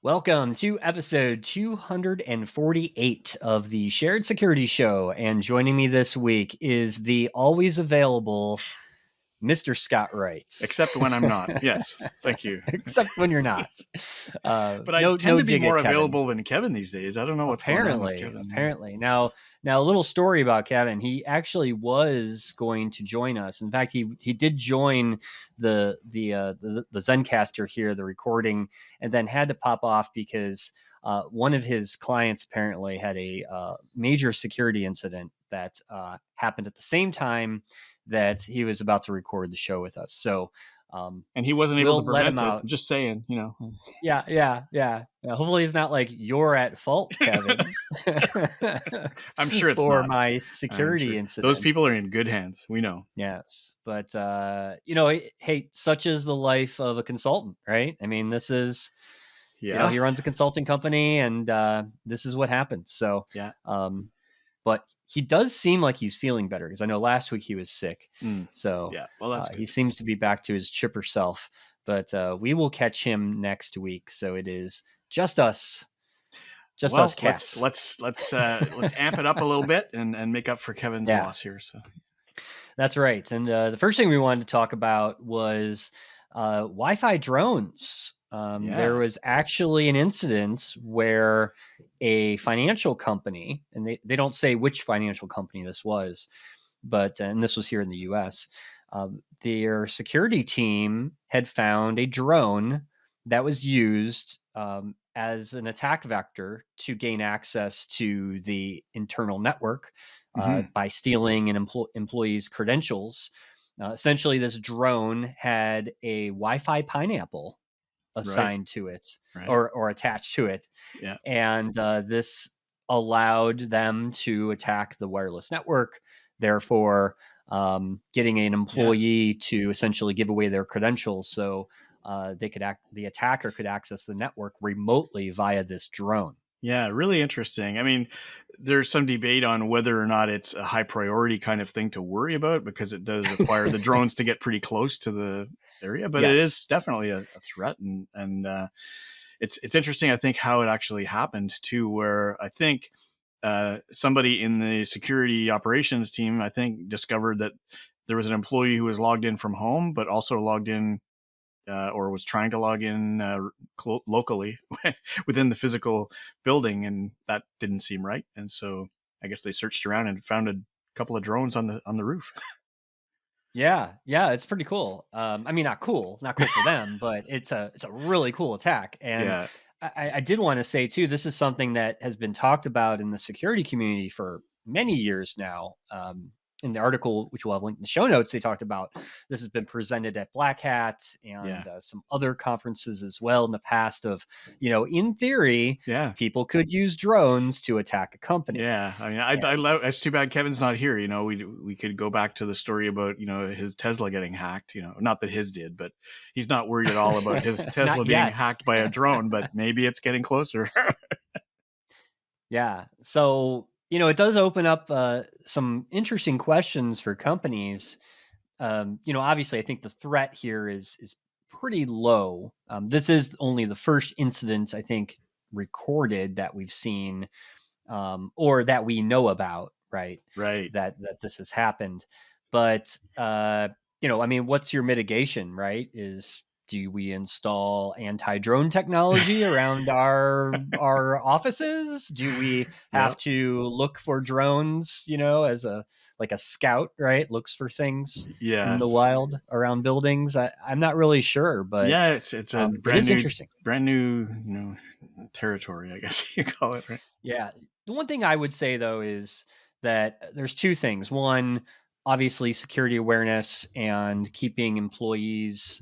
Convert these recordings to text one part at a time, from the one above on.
Welcome to episode 248 of the Shared Security Show. And joining me this week is the always available Mr. Scott Wright. Except when I'm not. Yes, thank you. Except when you're not. But I no tend to be dig at more Kevin. available than Kevin these days. I don't know what's going on with Kevin. Apparently. Now a little story about Kevin. He actually was going to join us. In fact, he did join the Zencaster here, the recording, and then had to pop off because one of his clients apparently had a major security incident that happened at the same time that he was about to record the show with us. So, and he wasn't able to prevent it. out. I'm just saying, Yeah. Hopefully he's not like, you're at fault, Kevin. I'm sure it's for not. my security incident. Those people are in good hands. We know. Yes. But, hey, such is the life of a consultant, right? I mean, this is, he runs a consulting company and this is what happens. So, but he does seem like he's feeling better because I know last week he was sick. So that's he seems to be back to his chipper self, but we will catch him next week. So it is just us. Us cats. Let's amp it up a little bit and make up for Kevin's loss here. So that's right. And the first thing we wanted to talk about was Wi-Fi drones. There was actually an incident where a financial company, and they don't say which financial company this was, but and this was here in the US, their security team had found a drone that was used as an attack vector to gain access to the internal network by stealing an employee's credentials. Essentially, this drone had a Wi-Fi pineapple assigned to it or attached to it. And this allowed them to attack the wireless network, therefore getting an employee to essentially give away their credentials so the attacker could access the network remotely via this drone. Yeah, really interesting. I mean, there's some debate on whether or not it's a high priority kind of thing to worry about because it does require the drones to get pretty close to the area, but it is definitely a threat. And it's interesting, I think, how it actually happened too, where I think somebody in the security operations team, I think, discovered that there was an employee who was logged in from home, but also logged in or was trying to log in locally within the physical building, and that didn't seem right. And so I guess they searched around and found a couple of drones on the roof. Yeah, it's pretty cool. I mean, not cool for them, but it's a really cool attack. And I did want to say too, this is something that has been talked about in the security community for many years now. In the article, which we'll have linked in the show notes, they talked about this has been presented at Black Hat and some other conferences as well in the past of, in theory, people could use drones to attack a company. Yeah. I mean, I love, it's too bad Kevin's not here. We could go back to the story about, his Tesla getting hacked, not that his did, but he's not worried at all about his Tesla being hacked by a drone, but maybe it's getting closer. Yeah. So, it does open up some interesting questions for companies. Obviously, I think the threat here is pretty low. This is only the first incident, I think, recorded that we've seen or that we know about, right? Right. That this has happened. But, I mean, what's your mitigation, right? Do we install anti-drone technology around our offices? Do we have to look for drones, as a scout, right? Looks for things in the wild around buildings. I'm not really sure, but it's a brand new territory, I guess you call it, right? Yeah. The one thing I would say though is that there's two things. One, obviously security awareness and keeping employees,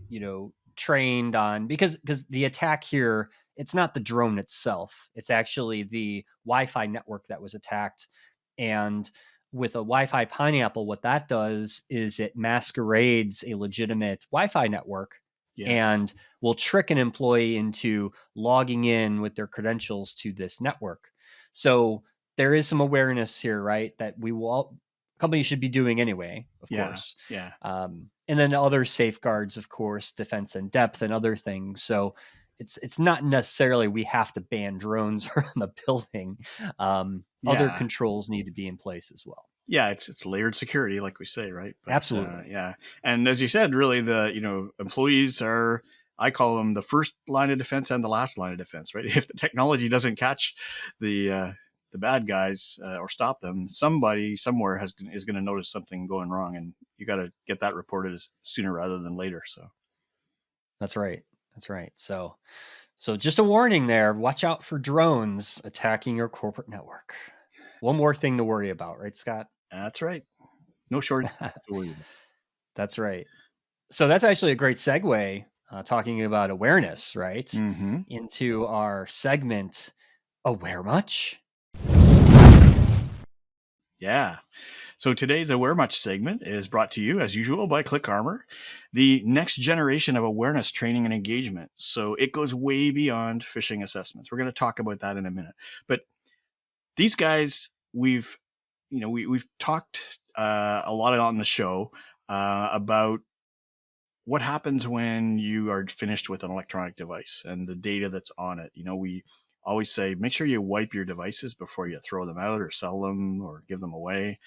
trained on because the attack here, it's not the drone itself. It's actually the Wi-Fi network that was attacked. And with a Wi-Fi pineapple, what that does is it masquerades a legitimate Wi-Fi network and will trick an employee into logging in with their credentials to this network. So there is some awareness here, right? That companies should be doing anyway, of course. Yeah. And then other safeguards, of course, defense in depth and other things. So, it's not necessarily we have to ban drones around the building. Other controls need to be in place as well. Yeah, it's layered security, like we say, right? But, Absolutely. yeah. And as you said, really, the employees are, I call them the first line of defense and the last line of defense, right? If the technology doesn't catch the bad guys or stop them, somebody somewhere is going to notice something going wrong, and you got to get that reported sooner rather than later. So that's right. That's right. So just a warning there. Watch out for drones attacking your corporate network. One more thing to worry about, right, Scott? That's right. No shortage to worry about. That's right. So that's actually a great segue, talking about awareness, right? Mm-hmm. Into our segment, Aware Much? Yeah. So today's Aware Much segment is brought to you, as usual, by ClickArmor, the next generation of awareness training and engagement. So it goes way beyond phishing assessments. We're going to talk about that in a minute. But these guys, we've talked a lot on the show about what happens when you are finished with an electronic device and the data that's on it. We always say, make sure you wipe your devices before you throw them out or sell them or give them away.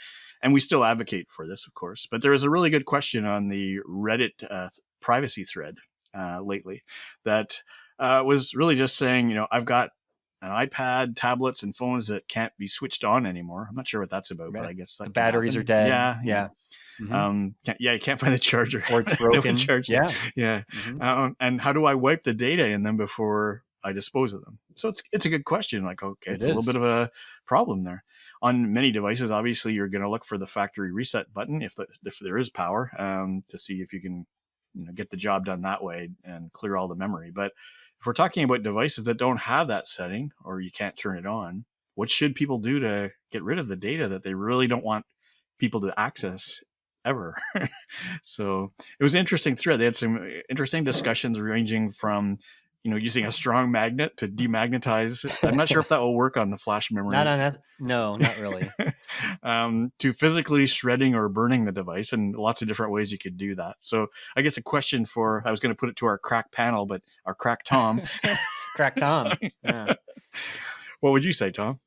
And we still advocate for this, of course. But there was a really good question on the Reddit privacy thread lately that was really just saying, I've got an iPad, tablets, and phones that can't be switched on anymore. I'm not sure what that's about, but I guess that the batteries happen. are dead. Yeah. Mm-hmm. You can't find the charger, or it's broken. Yeah. Mm-hmm. And how do I wipe the data in them before I dispose of them? So it's a good question. Like, okay, it's a little bit of a problem there. On many devices, obviously, you're going to look for the factory reset button if there is power, to see if you can get the job done that way and clear all the memory. But if we're talking about devices that don't have that setting or you can't turn it on, what should people do to get rid of the data that they really don't want people to access ever? So it was an interesting thread. They had some interesting discussions ranging from using a strong magnet to demagnetize. I'm not sure if that will work on the flash memory. No, not really. To physically shredding or burning the device, and lots of different ways you could do that. So I guess a question I was going to put it to our crack panel, but our crack Tom. Crack Tom. Yeah. What would you say, Tom?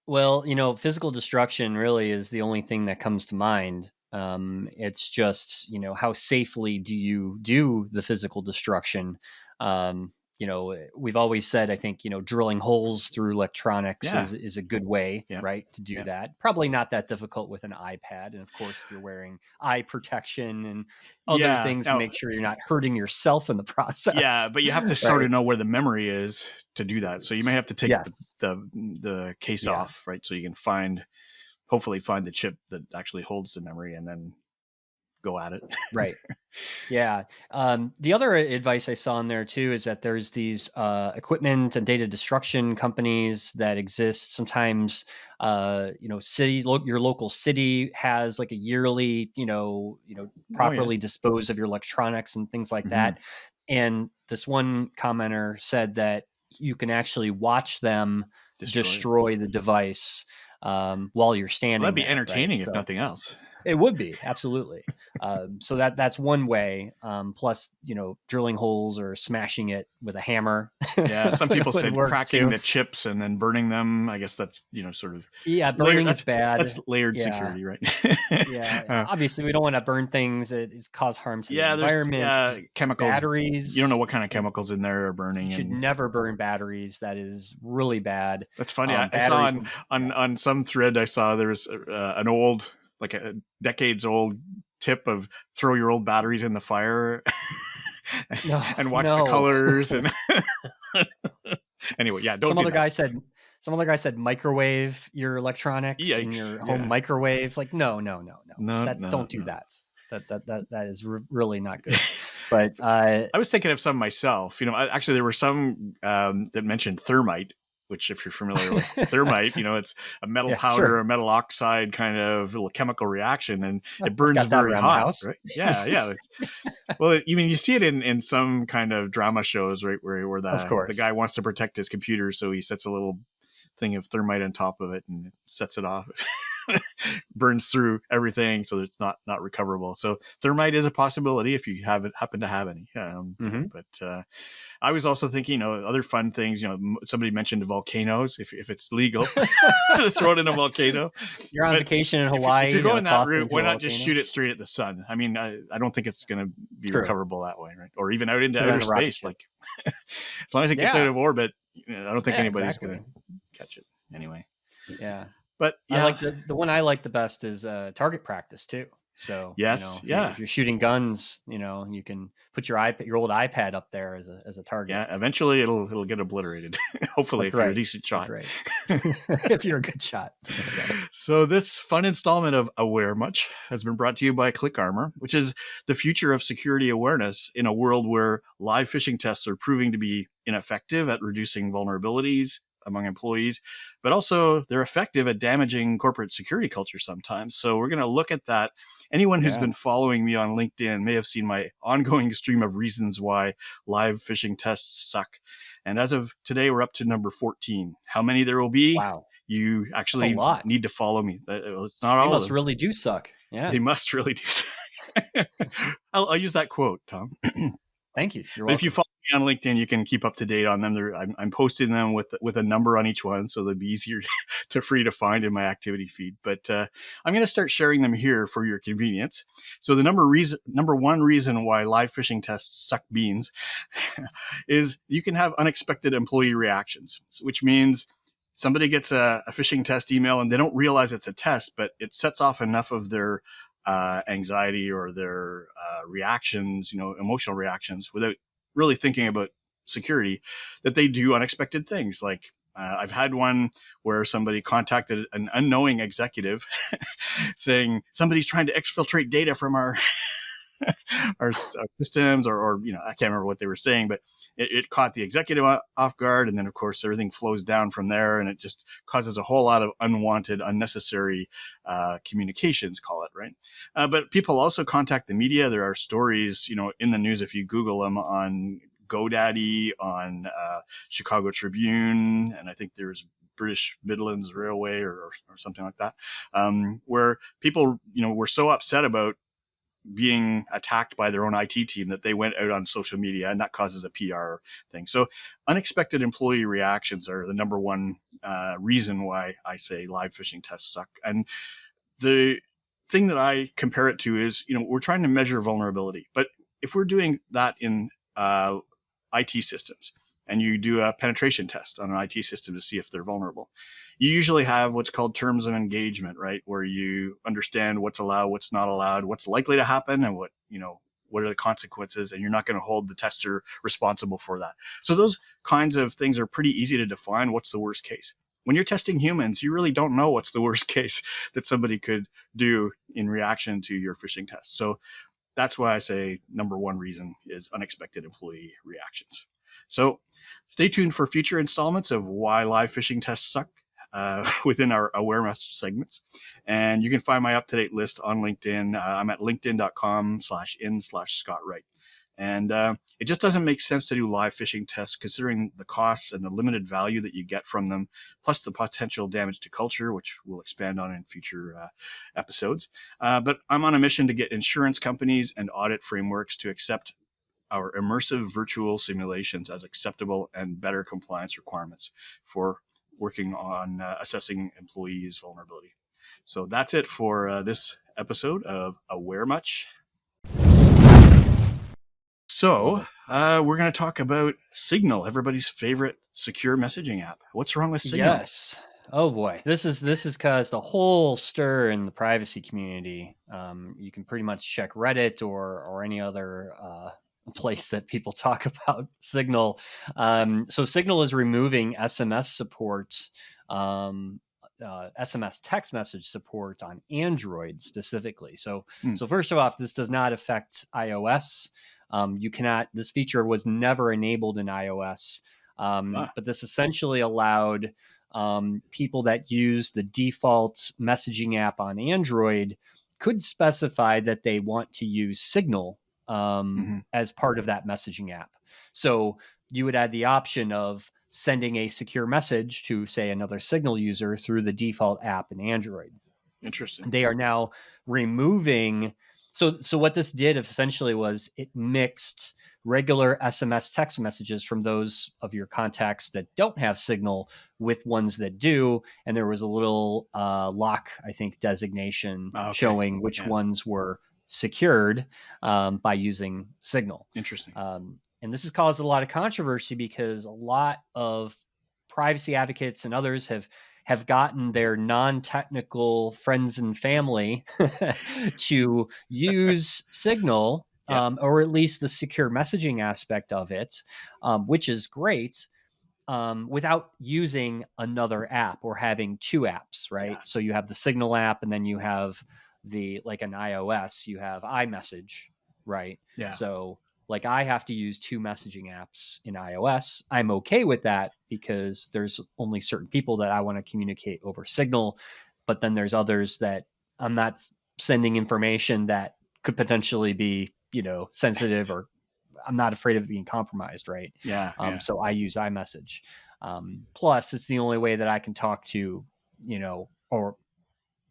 Well, physical destruction really is the only thing that comes to mind. It's just, how safely do you do the physical destruction? We've always said, I think, drilling holes through electronics is a good way, right, to do that. Probably not that difficult with an iPad. And of course, if you're wearing eye protection and other things to make sure you're not hurting yourself in the process. Yeah, but you have to sort of know where the memory is to do that. So you may have to take the case off, right? So you can hopefully find the chip that actually holds the memory and then go at it. Right. Yeah. The other advice I saw in there too is that there's these equipment and data destruction companies that exist. Sometimes, your local city has like a yearly, properly dispose of your electronics and things like that. And this one commenter said that you can actually watch them destroy the device while you're standing. That'd be there, entertaining, right? if nothing else. It would be, absolutely. So that's one way. Plus, drilling holes or smashing it with a hammer. Yeah, some people said cracking the chips and then burning them. I guess that's sort of burning is bad. That's layered security, right? Obviously, we don't want to burn things that cause harm to the environment. Chemicals, batteries. You don't know what kind of chemicals in there are burning. You should never burn batteries. That is really bad. That's funny. I saw on some thread. I saw there was an old, like a decades old tip of throw your old batteries in the fire and watch the colors. And anyway, don't. Some other guy said microwave your electronics in your home microwave. Like no. Don't do that. That is really not good. But I was thinking of some myself. Actually there were some that mentioned thermite, which if you're familiar with thermite, it's a metal powder, a metal oxide kind of little chemical reaction, and it burns very hot. Right? Yeah. Well, you see it in some kind of drama shows, right, where the guy wants to protect his computer, so he sets a little thing of thermite on top of it and sets it off. burns through everything, so it's not recoverable. So thermite is a possibility if you happen to have any. But I was also thinking, other fun things. Somebody mentioned volcanoes. If it's legal, throw it in a volcano. You're on vacation in Hawaii. If you're going that route, why not just volcano? shoot it straight at the sun? I mean, I don't think it's going to be recoverable that way, right? Or even out into Put outer space. Like, as long as it gets out of orbit, I don't think anybody's going to catch it anyway. Yeah. But I like the one I like the best is target practice too. So yes, if you're shooting guns, you can put your old iPad up there as a target. Yeah, eventually it'll get obliterated. Hopefully, if you're a decent shot. Right. If you're a good shot. So this fun installment of Aware Much has been brought to you by ClickArmor, which is the future of security awareness in a world where live phishing tests are proving to be ineffective at reducing vulnerabilities among employees, but also they're effective at damaging corporate security culture sometimes. So we're going to look at that. Anyone who's been following me on LinkedIn may have seen my ongoing stream of reasons why live phishing tests suck. And as of today, we're up to number 14. How many there will be? Wow. You actually need to follow me. It's not all of them. They must really do suck. Yeah. They must really do suck. I'll use that quote, Tom. Thank you. But if you follow me on LinkedIn, you can keep up to date on them. I'm posting them with a number on each one, so they'll be easier for you to find in my activity feed. But I'm going to start sharing them here for your convenience. So the number one reason why live phishing tests suck beans is you can have unexpected employee reactions, which means somebody gets a phishing test email and they don't realize it's a test, but it sets off enough of their anxiety or their reactions, emotional reactions, without really thinking about security, that they do unexpected things. Like I've had one where somebody contacted an unknowing executive saying somebody's trying to exfiltrate data from our systems, or I can't remember what they were saying, but it caught the executive off guard. And then, of course, everything flows down from there, and it just causes a whole lot of unwanted, unnecessary communications, call it, right? But people also contact the media. There are stories, in the news, if you Google them, on GoDaddy, on Chicago Tribune, and I think there's British Midlands Railway or something like that, where people, were so upset about being attacked by their own IT team that they went out on social media, and that causes a PR thing. So unexpected employee reactions are the number one reason why I say live phishing tests suck. And the thing that I compare it to is, we're trying to measure vulnerability, but if we're doing that in IT systems, and you do a penetration test on an IT system to see if they're vulnerable, you usually have what's called terms of engagement, right? Where you understand what's allowed, what's not allowed, what's likely to happen, and what are the consequences, and you're not going to hold the tester responsible for that. So those kinds of things are pretty easy to define. What's the worst case? When you're testing humans, you really don't know what's the worst case that somebody could do in reaction to your phishing test. So that's why I say number one reason is unexpected employee reactions. So stay tuned for future installments of why live phishing tests suck within our awareness segments. And you can find my up-to-date list on LinkedIn. I'm at linkedin.com/in/Scott Wright. And it just doesn't make sense to do live phishing tests, considering the costs and the limited value that you get from them, plus the potential damage to culture, which we'll expand on in future episodes. But I'm on a mission to get insurance companies and audit frameworks to accept our immersive virtual simulations as acceptable and better compliance requirements for working on assessing employees' vulnerability. So that's it for this episode of Aware Much. So we're going to talk about Signal, everybody's favorite secure messaging app. What's wrong with Signal? Yes. Oh boy, this has caused a whole stir in the privacy community. You can pretty much check Reddit or any other place that people talk about Signal. So Signal is removing SMS support, SMS text message support on Android specifically. So first of all, this does not affect iOS. You cannot. This feature was never enabled in iOS, but this essentially allowed people that use the default messaging app on Android could specify that they want to use Signal as part of that messaging app. So you would add the option of sending a secure message to, say, another Signal user through the default app in Android. Interesting. They are now removing. So what this did essentially was it mixed regular SMS text messages from those of your contacts that don't have Signal with ones that do. And there was a little lock, I think, designation showing which ones were secured by using Signal. Interesting. And this has caused a lot of controversy because a lot of privacy advocates and others have gotten their non-technical friends and family to use Signal, or at least the secure messaging aspect of it, which is great, without using another app or having two apps, right? Yeah. So you have the Signal app, and then you have like an iOS, you have iMessage, right? Yeah. So like I have to use two messaging apps in iOS. I'm okay with that because there's only certain people that I want to communicate over Signal, but then there's others that I'm not sending information that could potentially be, sensitive, or I'm not afraid of it being compromised, right? Yeah. So I use iMessage. Plus, it's the only way that I can talk to, or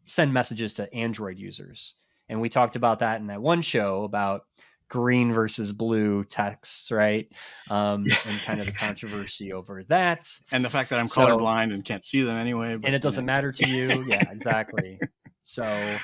send messages to Android users. And we talked about that in that one show about green versus blue texts, right? And kind of the controversy over that. And the fact that I'm colorblind and can't see them anyway. And it doesn't matter to you. Yeah, exactly. So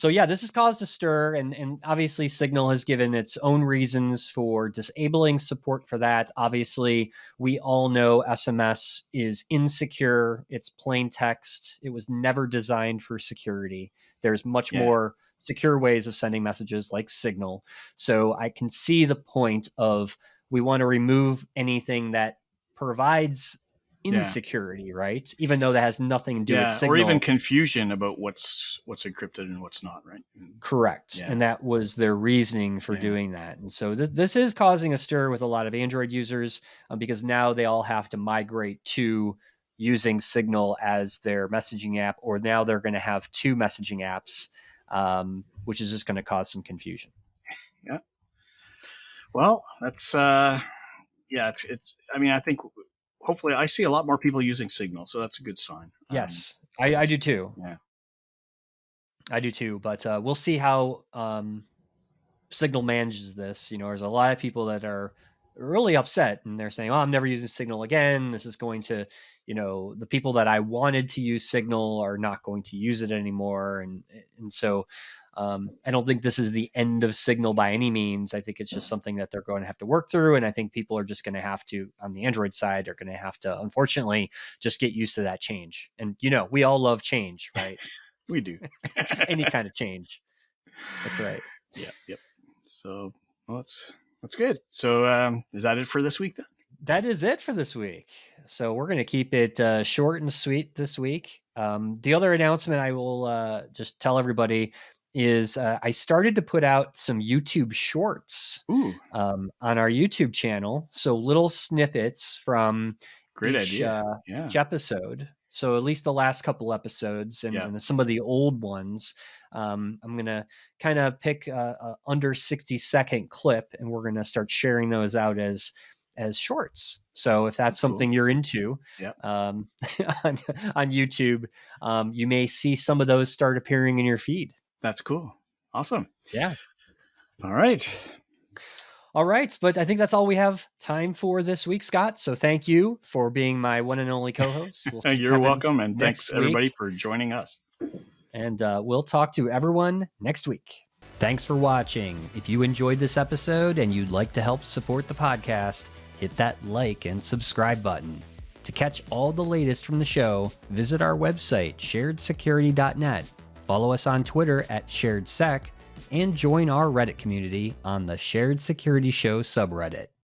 yeah, this has caused a stir, and obviously Signal has given its own reasons for disabling support for that. Obviously, we all know SMS is insecure. It's plain text. It was never designed for security. There's much more secure ways of sending messages like Signal. So I can see the point of we want to remove anything that provides insecurity, right? Even though that has nothing to do with Signal. Or even confusion about what's encrypted and what's not, right? Correct. And that was their reasoning for doing that. And so this is causing a stir with a lot of Android users, because now they all have to migrate to using Signal as their messaging app, or now they're going to have two messaging apps, which is just going to cause some confusion. Yeah. Well, that's it's I mean, I think hopefully I see a lot more people using Signal, so that's a good sign. Yes, I do too. Yeah, I do too. But we'll see how Signal manages this. There's a lot of people that are really upset, and they're saying, "Oh, I'm never using Signal again. This is going to, the people that I wanted to use Signal are not going to use it anymore." And so I don't think this is the end of Signal by any means. I think it's just something that they're going to have to work through. And I think people are just going to have to, on the Android side, are going to have to, unfortunately, just get used to that change. And, we all love change, right? We do. Any kind of change. That's right. Yeah. Yep. So, well, that's good. So is that it for this week then? That is it for this week. So we're going to keep it short and sweet this week. The other announcement I will just tell everybody is I started to put out some YouTube shorts on our YouTube channel. So little snippets from each episode. So at least the last couple episodes and some of the old ones. I'm going to kind of pick a under 60-second clip, and we're going to start sharing those out as shorts. So if that's something you're into on YouTube, you may see some of those start appearing in your feed. That's cool. Awesome. Yeah. All right. But I think that's all we have time for this week, Scott. So thank you for being my one and only co-host. You're welcome. And thanks everybody for joining us. And we'll talk to everyone next week. Thanks for watching. If you enjoyed this episode and you'd like to help support the podcast, hit that like and subscribe button. To catch all the latest from the show, visit our website, sharedsecurity.net. Follow us on Twitter at SharedSec, and join our Reddit community on the Shared Security Show subreddit.